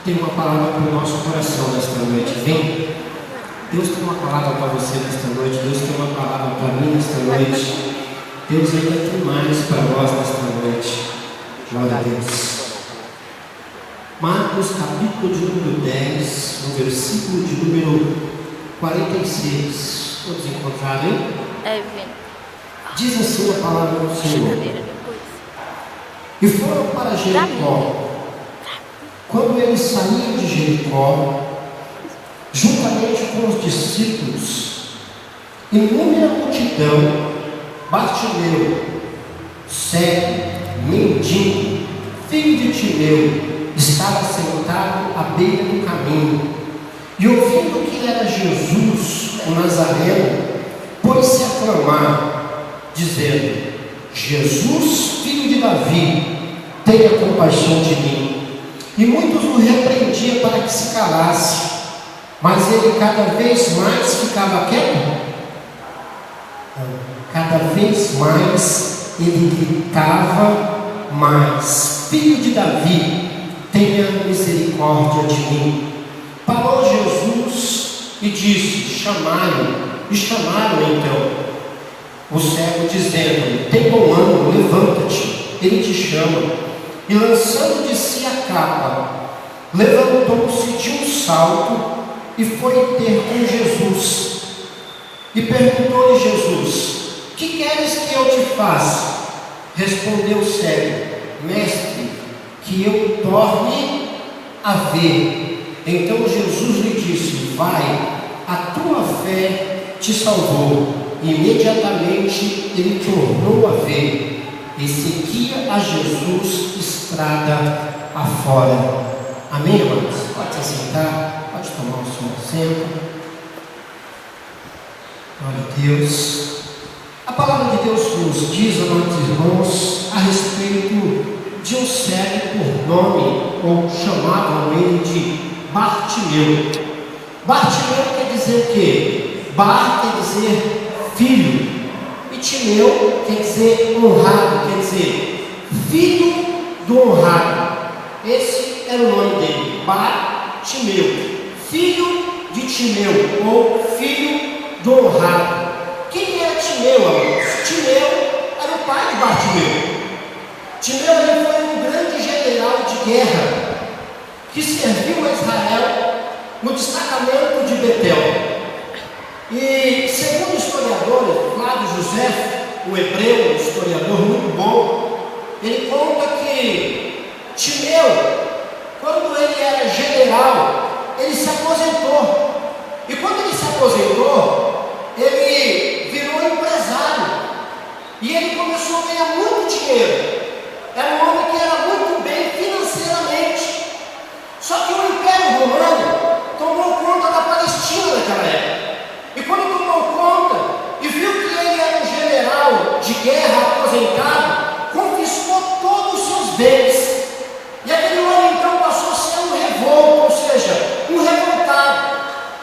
Tem uma palavra para o nosso coração nesta noite. Vem. Deus tem uma palavra para você nesta noite. Deus tem uma palavra para mim nesta noite. Deus ainda tem mais para nós nesta noite. Glória a Deus. Marcos capítulo de número 10, no versículo de número 46. Todos encontrarem? Diz assim a palavra do Senhor. E foram para Jericó. Quando eles saíam de Jericó, juntamente com os discípulos, inúmera multidão, Bartimeu, cego, mendigo, filho de Timeu, estava sentado à beira do caminho, e ouvindo que era Jesus, o Nazareno, pôs-se a clamar, dizendo: Jesus, filho de Davi, tenha compaixão de mim. E muitos o repreendiam para que se calasse, mas ele cada vez mais ficava quieto. Cada vez mais ele gritava mais: Filho de Davi, tenha misericórdia de mim. Parou Jesus e disse: chamai-o. E chamaram então o cego, dizendo: tem bom ânimo, levanta-te, ele te chama. E lançando de si a capa, levantou-se de um salto e foi ter com Jesus. E perguntou-lhe Jesus: que queres que eu te faça? Respondeu o cego: mestre, que eu torne a ver. Então Jesus lhe disse: vai, a tua fé te salvou. E imediatamente ele tornou a ver e seguia a Jesus estrada afora. Amém, irmãos? Pode se sentar, pode tomar o seu assento. Glória a Deus. A palavra de Deus nos diz, amados irmãos, a respeito de um cego por nome, ou chamavam ele de Bartimeu. Bartimeu quer dizer o quê? Bar quer dizer filho, e Timeu quer dizer honrado, quer dizer filho do honrado. Esse era o nome dele, Bartimeu, filho de Timeu, ou filho do honrado. Quem era Timeu, amados? Timeu era o pai de Bartimeu. Timeu ele foi um grande general de guerra que serviu a Israel no destacamento de Betel. E segundo historiadores, Flávio José, o hebreu, um historiador muito bom, ele conta que Timeu, quando ele era general, ele se aposentou. E quando ele se aposentou, ele virou empresário. E ele começou a ganhar muito dinheiro. Era um homem que era muito bem financeiramente. Só que o Império Romano tomou conta da Palestina naquela época. E quando tomou conta e viu que ele era um general de guerra aposentado, confiscou todos os seus bens. E aquele homem então passou a ser um revolto, ou seja, um revoltado.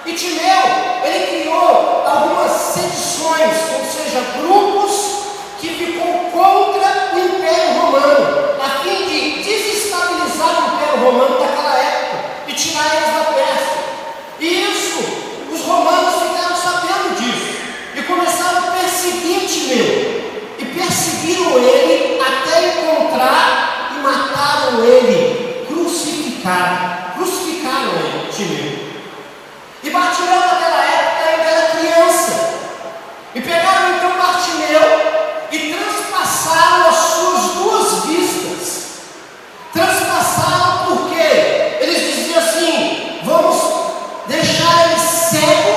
E Timeu, ele criou algumas sedições, ou seja, grupos que ficou contra o Império Romano, a fim de desestabilizar o Império Romano daquela época e tirar eles da Pérsia. E isso, os romanos ficaram sabendo disso e começaram a perseguir Timeu. E perseguiram ele até encontrar e mataram ele, crucificaram ele, Timeu. E Bartimeu naquela época ainda era criança. E pegaram então Bartimeu e transpassaram as suas duas vistas. Transpassaram porque eles diziam assim: vamos deixar ele cego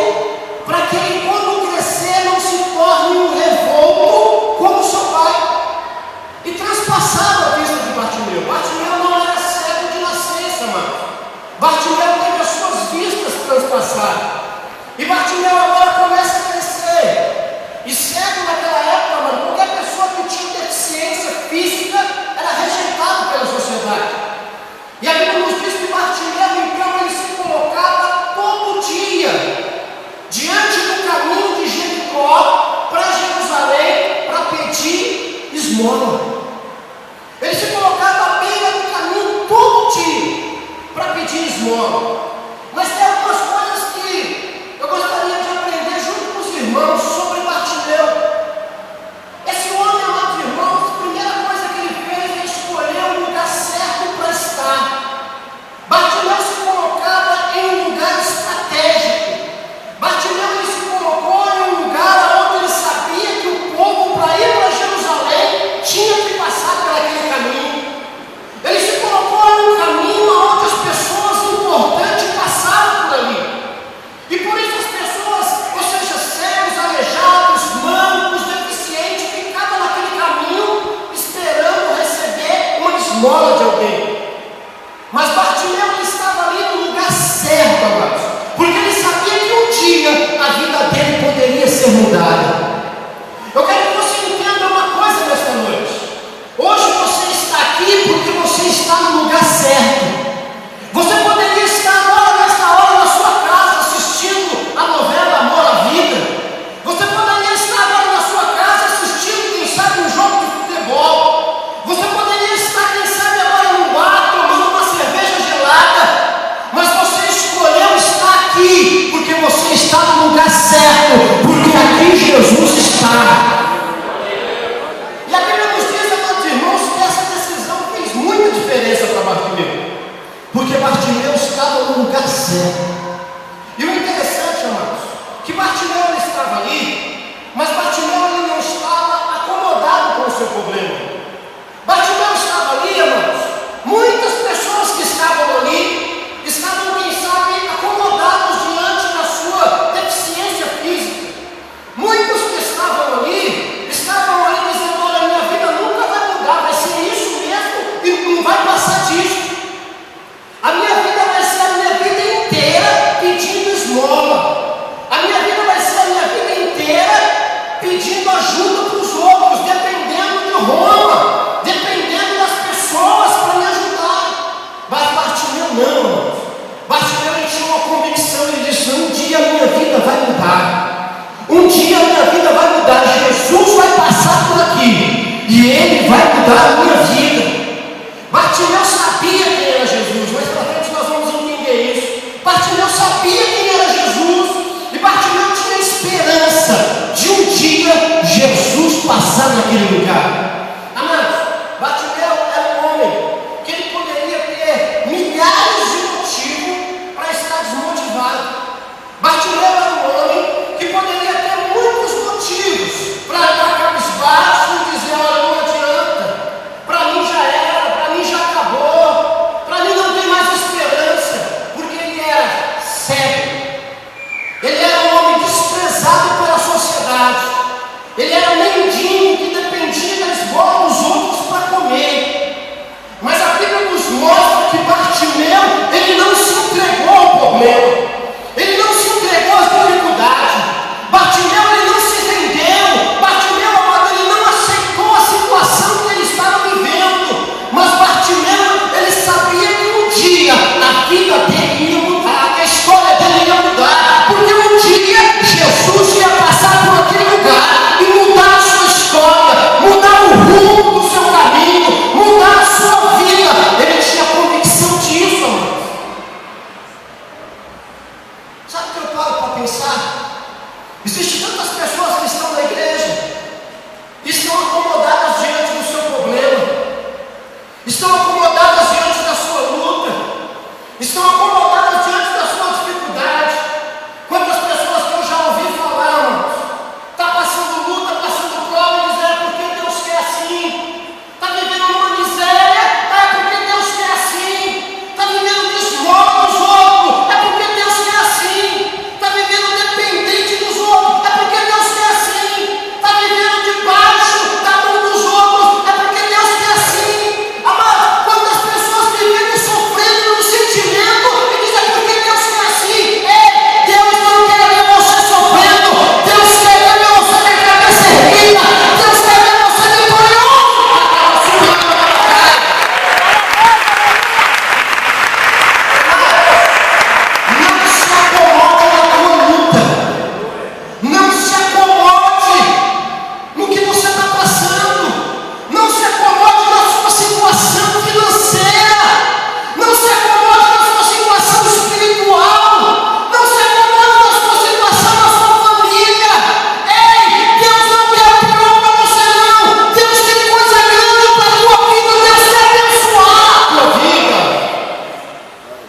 para que ele, quando crescer, não se torne um revolto como seu pai. E transpassaram a vista de Bartimeu. Bartimeu não era cego de nascença, mano. Bartimeu teve as suas vistas transpassadas. E Bartimeu agora começa a crescer. E cego naquela época, mano, qualquer pessoa que tinha deficiência física era rejeitado pela sociedade. E a Bíblia nos diz que Bartimeu, então, ele se colocava todo dia diante do caminho de Jericó para Jerusalém para pedir esmola. Ele se colocava à beira do caminho todo dia para pedir esmola. secundária. Eu quero que você entenda uma coisa nesta noite. Hoje você está aqui porque você está no lugar certo. Você poderia estar agora, nesta hora, na sua casa, assistindo a novela Amor à Vida. Você poderia estar agora na sua casa, assistindo, quem sabe, um jogo de futebol. Você poderia estar, quem sabe, agora num bar, tomando uma cerveja gelada. Mas você escolheu estar aqui porque você está no lugar certo, porque aqui Jesus está. E a Bíblia nos diz, amados irmãos, que essa decisão fez muita diferença para Bartimeu, porque Bartimeu estava no lugar certo. E o interessante, amados, que Bartimeu ele estava ali, mas Bartimeu ele não estava acomodado com o seu problema. Bartimeu estava ali, amados. Muitas pessoas que estavam ali estavam, quem sabe, acomodados diante da sua deficiência física. Muitos que estavam ali dizendo: olha, minha vida nunca vai mudar, vai ser isso mesmo e não vai passar disso. A minha vida vai ser a minha vida inteira pedindo esmola. A minha vida vai ser a minha vida inteira pedindo ajuda para os outros, dependendo de Roma, dependendo das pessoas para me ajudar. Mas Bartimeu não. Bartimeu ele tinha uma convicção, ele disse: um dia a minha vida vai mudar. Um dia a minha vida vai mudar. Jesus vai passar por aqui e ele vai mudar a minha vida. Bartimeu sabia quem era Jesus, mas para frente nós vamos entender isso. Bartimeu sabia quem era Jesus e Bartimeu tinha esperança de um dia Jesus passar naquele lugar. Amados, Bartimeu era um homem que ele poderia ter milhares de motivos para estar desmotivado. Bartimeu era um homem que poderia ter muitos motivos para estar cabisbaixo e dizer: olha, não adianta, para mim já era, para mim já acabou, para mim não tem mais esperança, porque ele era cego, ele era um homem desprezado pela sociedade, ele era um mendigo que dependia da esmola dos outros para comer. Mas a Bíblia nos mostra que Bartimeu, ele não se entregou ao problema, ele não se entregou às dificuldades. Bartimeu ele não se rendeu. Bartimeu, amado, ele não aceitou a situação que ele estava vivendo. Mas Bartimeu, ele sabia que um dia a vida dele ia mudar, que a história dele ia mudar, porque um dia Jesus ia passar por aquele lugar e mudar a sua história, mudar o rumo do seu caminho, mudar a sua vida. Ele tinha convicção disso, amado. Sabe o que eu paro para pensar? Existem tantas pessoas que estão na igreja, estão acomodadas diante do seu problema, estão acomodadas diante da sua luta, estão acomodadas diante da sua dificuldade. Quantas pessoas que eu já ouvi falar, irmãos, está passando luta, passando prova, e dizer: é porque Deus quer assim, está vivendo uma miséria, é porque Deus quer assim, está vivendo de esmola dos outros, é porque Deus quer assim, está vivendo dependente dos outros, é porque Deus quer assim, está vivendo debaixo da mão dos outros, é porque Deus quer assim. Amado, quantas pessoas vivendo sofrendo no sentimento e dizem: é porque Deus quer assim. Ei, Deus não quer ver você sofrendo, Deus quer ver você de cabeça erguida, Deus quer ver você vitorioso. Não se acomode na tua luta, não se acomode no que você está passando, não se acomode na sua situação financeira, não se acomode na sua situação espiritual, não se acomode na sua situação na sua família. Ei, Deus não quer pior para você não, Deus tem coisa grande para a tua vida, Deus quer abençoar a tua vida.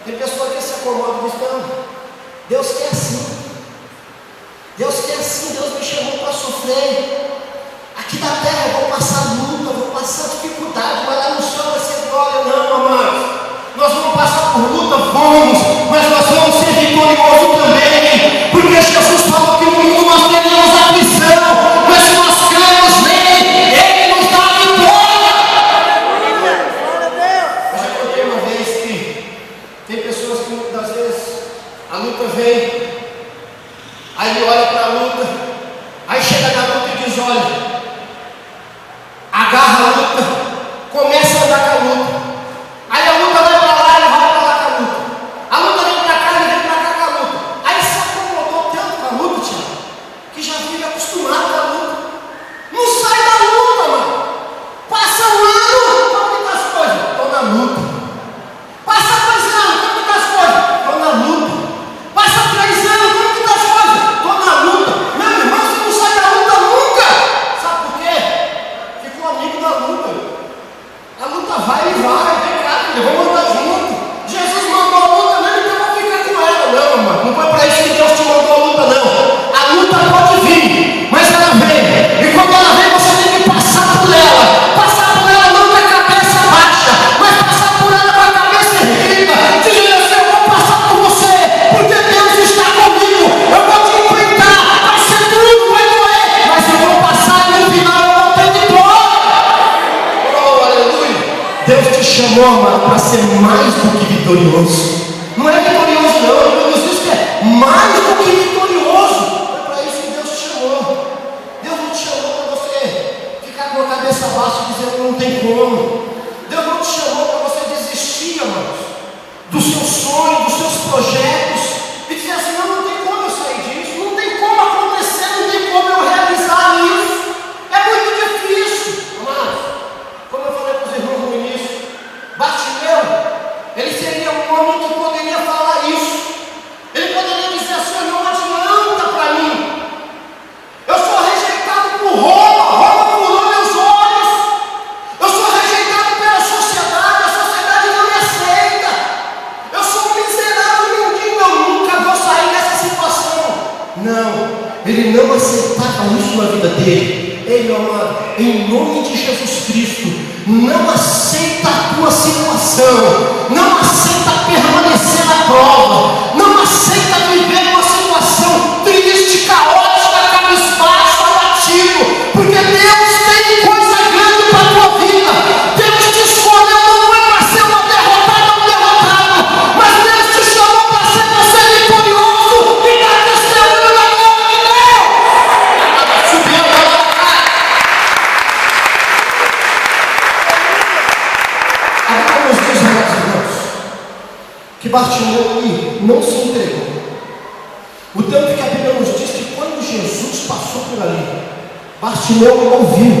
Tem pessoa que se acomoda e diz: não, Deus quer assim, Deus quer assim, Deus me chamou para sofrer. Aqui na terra eu vou passar luta, eu vou passar dificuldade, mas lá no céu vai ser glória. Não, amados, nós vamos passar por luta, vamos, mas nós vamos ser vitoriosos também, porque Jesus falou que no mundo nós teremos aflição, mas se nós cremos nele, ele nos dá a vitória. Eu já contei uma vez que tem pessoas que muitas vezes a luta vem, aí ele olha para a luta, aí mais do que vitorioso. Não é vitorioso não, Deus diz que é mais do que vitorioso. É para isso que Deus te chamou. Deus não te chamou para você ficar com a cabeça baixa dizendo não tem como. Deus não te chamou para você desistir, amados, dos seus sonhos, dos seus projetos, e dizer assim, não tem como eu sair disso, não tem como acontecer, não tem como eu realizar isso. É muito difícil, amados. Como eu falei para os irmãos no início, Bartimeu, ele seria um homem que poderia falar isso. Ele poderia dizer assim, não adianta para mim. Eu sou rejeitado por Roma furou meus olhos. Eu sou rejeitado pela sociedade, a sociedade não me aceita. Eu sou um miserável mendigo, eu nunca vou sair dessa situação. Não, ele não aceitava isso na vida dele. Ei, meu amado, em nome de Jesus Cristo, não aceita a tua situação, não aceita permanecer na prova, não aceita viver uma situação triste, caótica, cabisbaixo, abatido, porque Deus tem coisa grande para a tua vida. Deus te escolheu não é para ser uma derrotada ou um derrotado, mas Deus te chamou para ser você vitorioso e dar testemunho da glória de Deus. Subiu agora. Agora os dois irmãos, que Bartimeu ali não se entregou. O tanto que a Bíblia nos diz que quando Jesus passou por ali, Bartimeu ouviu.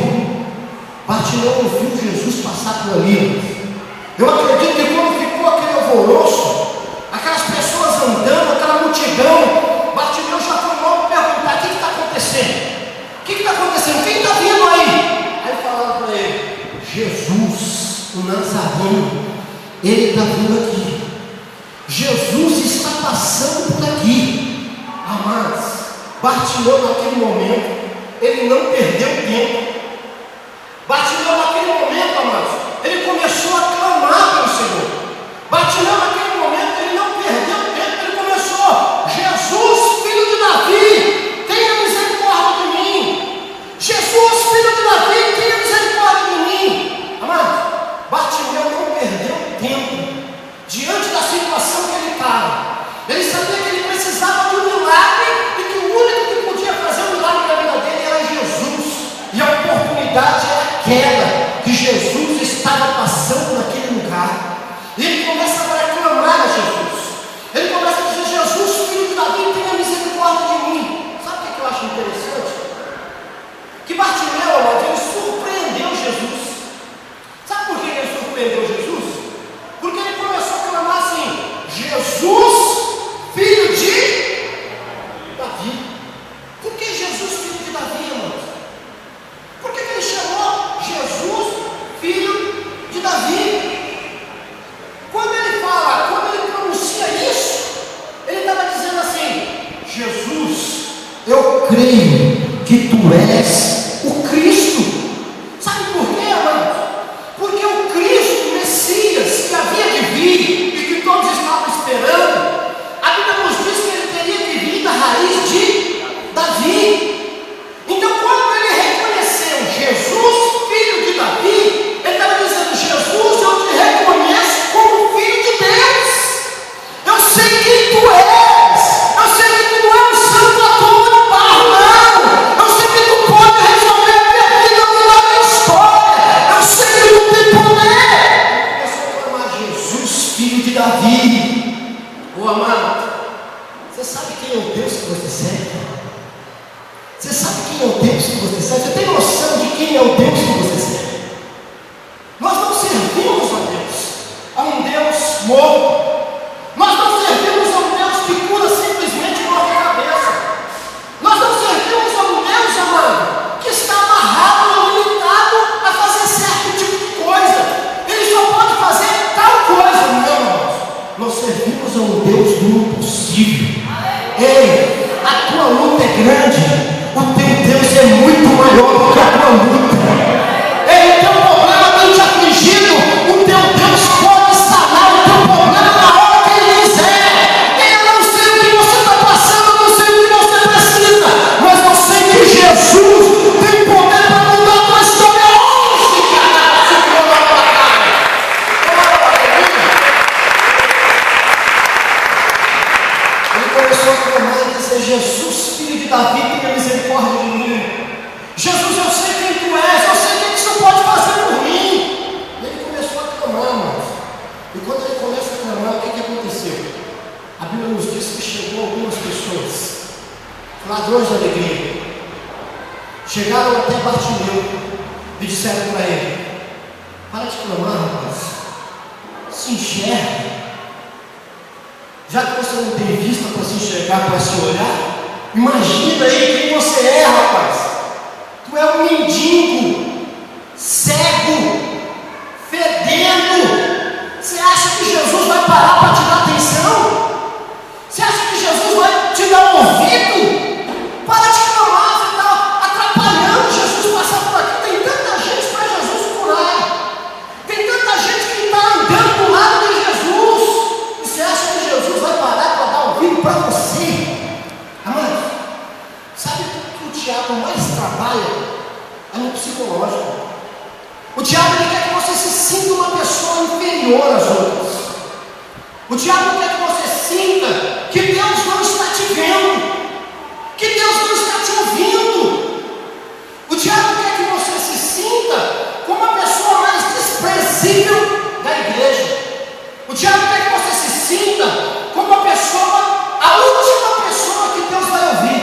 Bartimeu ouviu Jesus passar por ali. Eu acredito que quando ficou aquele alvoroço, aquelas pessoas andando, aquela multidão, Bartimeu já foi logo perguntar: o que está acontecendo? O que está acontecendo? Quem está vindo aí? Aí falaram para ele: Jesus, o Nazareno, ele está vindo aqui. Jesus está passando por aqui. Amados, Bartimeu naquele momento, ele não perdeu tempo. Bartimeu naquele momento, amados, ele começou a clamar pelo Senhor. Bartimeu naquele momento, ele não perdeu tempo, ele começou: Jesus, filho de Davi, tenha misericórdia de mim. Jesus, filho de Davi, tenha misericórdia de mim. Amados, Bartimeu não perdeu tempo diante da situação que ele estava. Ele sabia que ele precisava de um milagre e que o único que podia fazer um milagre na vida dele era Jesus. E a oportunidade era aquela que Jesus estava passando naquele lugar. E ele começa agora a clamar a Jesus. Ele começa a dizer: Jesus, filho de Davi, tenha misericórdia de mim. Sabe o que eu acho interessante? Que Bartimeu, amado, ele surpreendeu Jesus. Sabe por que ele surpreendeu Jesus? Porque ele começou a clamar assim: Jesus, filho de Davi. Por que Jesus, filho de Davi, irmãos? Por que ele chamou Jesus, filho de Davi? Quando ele pronuncia isso, ele estava dizendo assim: Jesus, eu creio que tu és o Cristo. Sabe por quê, irmãos? Porque o Cristo, o Messias, que havia de vir e que todos estavam esperando, a Bíblia nos diz que ele teria que vir da raiz de Davi. Então, quando ele reconheceu Jesus, filho de Davi, ele estava dizendo: Jesus, eu te reconheço como filho de Deus. Eu sei quem tu és. Eu sei que tu não é um santo à toa de barro, não. Eu sei que tu pode resolver a minha vida, mudar a minha história. Eu sei que tu tem poder. Eu sou chamar Jesus, filho de Davi. Ô amado, você sabe quem é o Deus que você serve? Você sabe quem é o Deus que você serve? Você tem noção de quem é o Deus que você serve? Nós não servimos a Deus, a um Deus morto. Nós não servimos a um Deus que cura simplesmente uma cabeça. Nós não servimos a um Deus, amado, que está amarrado ou limitado a fazer certo tipo de coisa. Ele só pode fazer tal coisa. Não, nós servimos a um Deus do impossível. Ei, a tua luta é grande, o teu Deus é muito maior do que a tua luta. Jesus, filho de Davi, tenha misericórdia de mim. Jesus, eu sei quem tu és, eu sei o que o Senhor pode fazer por mim. E ele começou a clamar, irmãos. E quando ele começa a clamar, o que aconteceu? A Bíblia nos diz que chegou algumas pessoas, ladrões de alegria, chegaram até Bartimeu e disseram para ele: para de clamar, rapaz, se enxerga. Já que você não tem vista para se enxergar, para se olhar, imagina aí quem você é, rapaz. Tu é um mendigo, cego, fedendo. Você acha que Jesus vai parar para te dar atenção? Você acha que Jesus vai te dar um ouvido? Para de clamar, você está atrapalhando Jesus passar por aqui. Tem tanta gente para Jesus curar. Tem tanta gente que está andando do lado de Jesus. E você acha que Jesus vai parar para dar ouvido para você? Amado, sabe que o diabo mais trabalha é no psicológico. O diabo ele quer que você se sinta uma pessoa inferior às outras. O diabo quer que você sinta que Deus não está te vendo, que Deus não está te ouvindo. O diabo quer que você se sinta como a pessoa mais desprezível da igreja. O diabo quer que você se sinta como a pessoa, a última pessoa que Deus vai ouvir.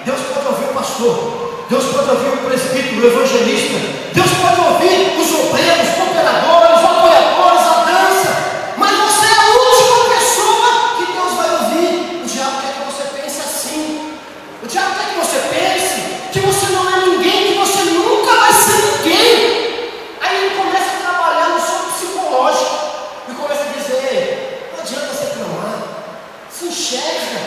Deus pode ouvir o pastor, Deus pode ouvir o presbítero, o evangelista, Deus pode ouvir os obreiros, os cooperadores, os apoiadores, a dança, mas você é a última pessoa que Deus vai ouvir. O diabo quer que você pense assim. O diabo quer que você pense que você não é ninguém, que você nunca vai ser ninguém. Aí ele começa a trabalhar no seu psicológico e começa a dizer: não adianta você clamar, se enxerga,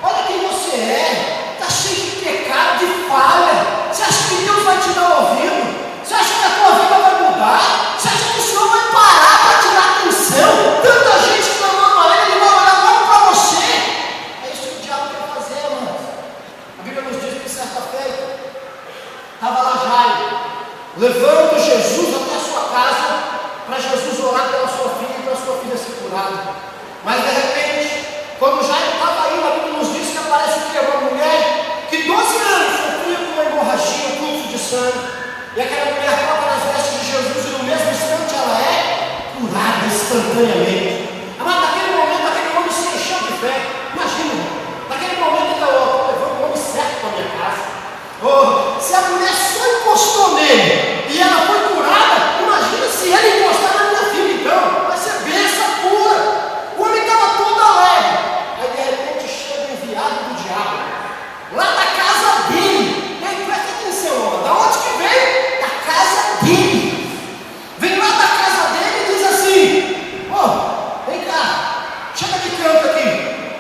olha quem você é, está cheio de pecado, de falha. Você acha que Deus vai te dar ouvido? Você acha que a tua vida vai mudar? Você acha que o Senhor vai parar para te dar atenção? Tanta gente clamando a Ele, Ele vai olhar logo para você. É isso que o diabo quer fazer, irmãos. A Bíblia nos diz que certa feita estava lá Jairo, levando Jesus até a sua casa, para Jesus orar pela sua filha e para a sua filha ser curada. Mas de repente, quando Jairo estava indo, a Bíblia nos diz que aparece que uma mulher que 12 anos sofria com uma hemorragia, um fluxo de sangue. E aquela mulher toca nas vestes de Jesus e no mesmo instante ela é curada instantaneamente. Mas naquele momento aquele homem se encheu de fé. Imagina, naquele momento ele falou: levou o homem certo para a minha casa. Oh, se a mulher só encostou nele e ela foi curada, imagina se ele encostar na minha filha, então vai ser bênção pura. O homem estava todo alegre. Aí de repente chega o enviado do diabo, lá da casa dele. E aí presta atenção, da onde que veio? Da casa dele. Vem lá da casa dele e diz assim: ô, vem cá, chega de canto aqui.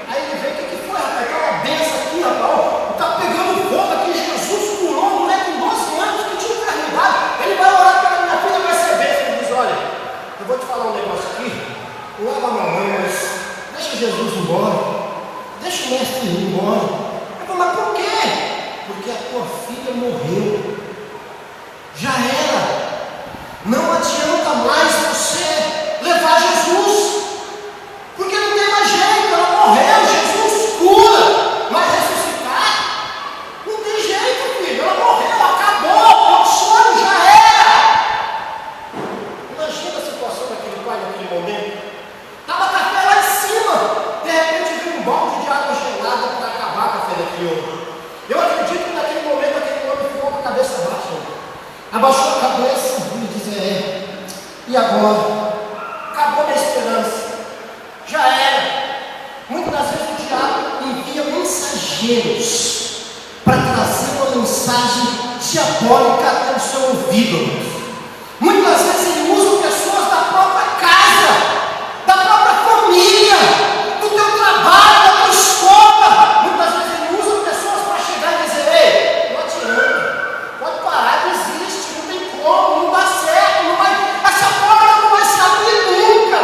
Aí ele vê: o que foi, rapaz? Tem uma benção aqui, rapaz, está pegando fogo aqui. Jesus curou um moleque com 12 anos que tinha enfermidade. Ele vai orar pela minha filha, vai ser benção. Ele diz: olha, eu vou te falar um negócio aqui, não leva mal, mas deixa Jesus embora, deixa o mestre ir embora. Mas por quê? Porque a tua filha morreu. Já era. Não adianta mais você levar Jesus, porque não tem mais jeito. Ela morreu. Jesus cura, mas ressuscitar não tem jeito, filho. Ela morreu, acabou. O sonho já era. Imagina a situação daquele pai naquele momento. Estava café lá em cima, de repente veio um balde de água gelada para acabar com a fé daquele homem. Eu acredito que naquele momento aquele homem ficou com a cabeça baixa. Abaixou a cabeça e disse: e agora? Acabou minha esperança. Já era. Muitas das vezes o diabo envia mensageiros para trazer uma mensagem diabólica até o seu ouvido. Muitas vezes ele usa pessoas da própria casa, da própria família, do teu trabalho, da tua escola. Muitas vezes ele usa pessoas para chegar e dizer: ei, não adianta, pode parar, desiste, não tem como, não dá certo, não vai, essa porta não vai se abrir nunca,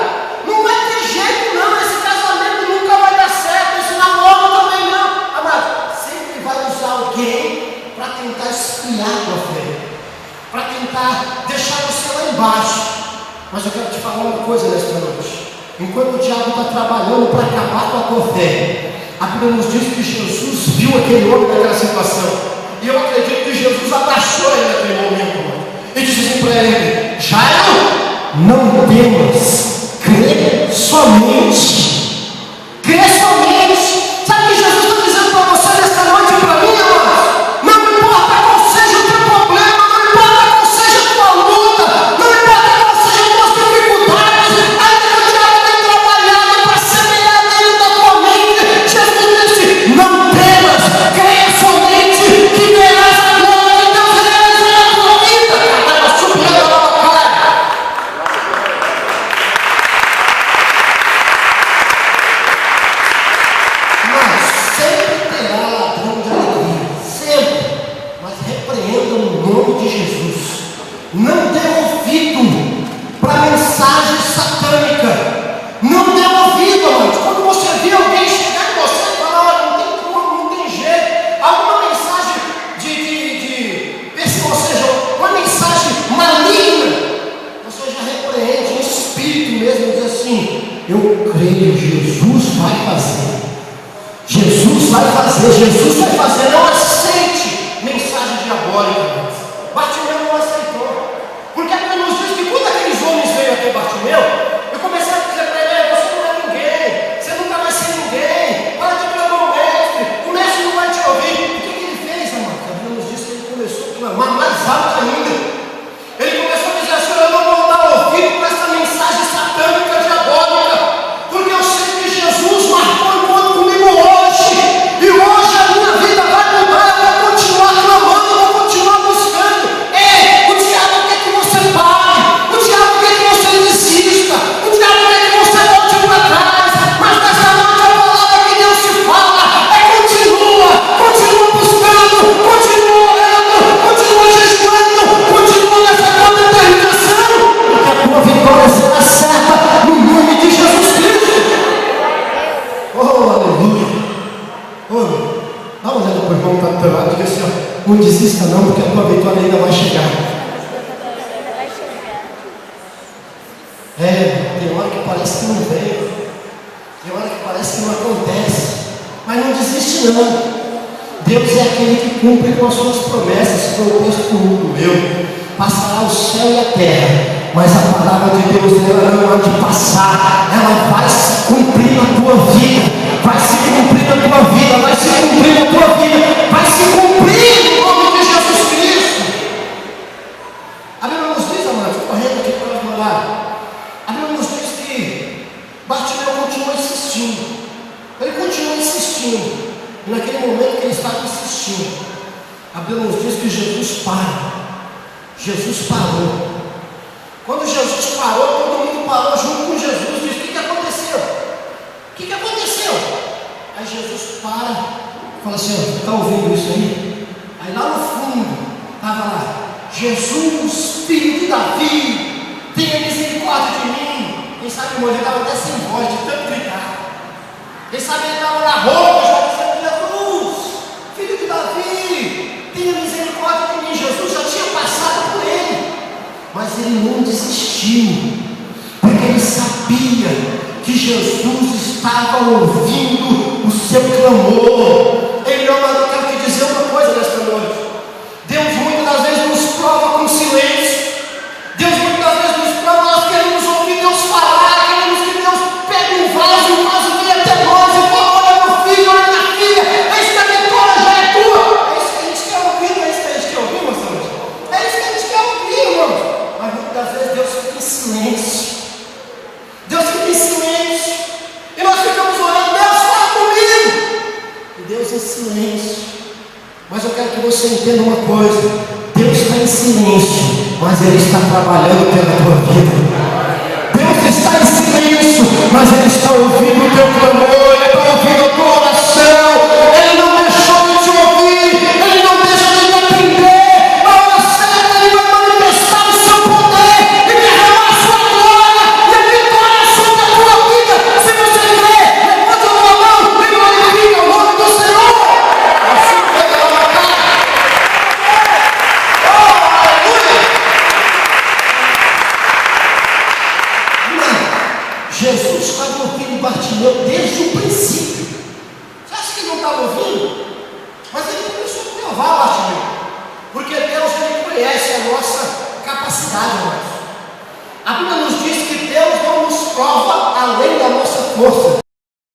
não vai ter jeito não, esse casamento nunca vai dar certo, esse namoro também não. Amado, sempre vai usar alguém para tentar esfriar a tua fé, para tentar deixar você lá embaixo. Mas eu quero te falar uma coisa nesta noite. Enquanto o diabo está trabalhando para acabar com a tua fé, A Bíblia nos diz que Jesus viu aquele homem naquela situação. E eu acredito que Jesus abraçou ele naquele momento. E disse assim para ele: Jairo, não temas, crê somente. Crê somente. Sabe o que Jesus está dizendo para você nesta noite e para mim, amados? Não importa qual seja o teu problema, não importa qual seja a tua luta, não importa qual seja as tuas dificuldades, ainda que o diabo tenha trabalhado para semear dentro da tua mente, Jesus disse: não temas, creia somente que verás a glória de Deus realizar na tua vida. Estava subindo a nova cara. Mas sempre terá ladrão de alegria, sempre. Mas repreenda no nome de Jesus. Não dê ouvido para mensagem satânica. Não dê ouvido, amados. Quando você vê alguém chegar em você e falar: olha, não tem como, não tem jeito, alguma mensagem ou seja, uma mensagem maligna, você já repreende o espírito mesmo, diz assim: eu creio, Jesus vai fazer. Jesus vai fazer, Jesus vai fazer. Não aceite mensagem diabólica. Bartimeu não aceitou, porque a Bíblia nos diz que quando aqueles homens veio até Bartimeu, eu comecei a dizer para ele: você não é ninguém, você nunca vai ser ninguém, para de clamar o mestre, o mestre não vai te ouvir. O que ele fez, amado? A Bíblia nos diz que ele começou a clamar mais alto ainda. Ele começou a dizer assim: eu não vou dar ouvido para essa mensagem satânica diabólica, porque eu sei que Jesus marcou encontro comigo hoje, e hoje a minha vida vai mudar. Eu vou continuar clamando, eu vou continuar buscando. Ei, o diabo quer que você pare, o diabo quer que você desista, o diabo quer que você volte para trás, mas nessa noite a palavra que Deus te fala é: continua buscando, continua orando, continua jejuando, continua nessa tua determinação, porque a tua vitória será certa no nome de Jesus Cristo. Oh, aleluia. Oh, dá uma olhada para o irmão que está do teu lado e diga assim: ó, não desista não, porque a tua vitória ainda vai chegar. Tem hora que parece que não vem, tem hora que parece que não acontece, mas não desiste não. Deus é aquele que cumpre com as suas promessas. Foi o texto do meu: passará o céu e a terra, mas a palavra de Deus ela não há de passar, ela vai se cumprir na tua vida, vai se cumprir na tua vida, vai se cumprir na tua vida, vai se cumprir no nome de Jesus Cristo. A Bíblia nos diz, amados, correndo aqui para nós orar, a Bíblia nos diz que Bartimeu continuou insistindo, ele continuou insistindo, e naquele momento que ele estava insistindo, a Bíblia nos diz que Jesus parou. Quando Jesus parou, todo mundo parou junto com Jesus. Diz: o que aconteceu? O que aconteceu? Aí Jesus para e fala assim: ó, está ouvindo isso aí? Aí lá no fundo estava lá: Jesus, filho de Davi, tenha misericórdia de mim. Quem sabe, irmão, ele estava até sem voz de tanto gritar. Quem sabe ele estava na roupa, já dizendo: Jesus, filho de Davi, tenha misericórdia de mim. Jesus já tinha passado por ele, mas ele não desistiu, porque ele sabia que Jesus estava ouvindo o seu clamor. Ele não mandou. Eu quero te dizer uma coisa nesta noite: Deus muitas das vezes nos prova com silêncio. Deus muitas das vezes nos prova. Nós queremos ouvir Deus falar, queremos que Deus pegue um vaso venha até nós e fala: olha meu filho, olha minha filha, eis que a vitória já é tua. É isso que a gente quer ouvir, não é isso que a gente quer ouvir, meus irmãos? É isso que a gente quer ouvir, irmãos. Mas muitas das vezes Deus fica em silêncio. Deus fica em silêncio. E nós ficamos orando: Deus fala comigo. E Deus em silêncio. Mas eu quero que você entenda uma coisa: Deus está em silêncio, mas Ele está trabalhando pela tua vida. Deus está em silêncio, mas Ele está ouvindo o teu clamor, Ele está ouvindo a tua oração. Ele não deixou de te ouvir, Ele não deixa de te atender. A hora certa Ele vai manifestar o seu poder e derramar a sua glória e a vitória sobre a tua vida. Se você crê, levanta a tua mão e glorifica o nome do Senhor. Assim pega lá na cara. Jesus estava ouvindo Bartimeu desde o princípio. conhece a nossa capacidade, irmãos. A Bíblia nos diz que Deus não nos prova além da nossa força.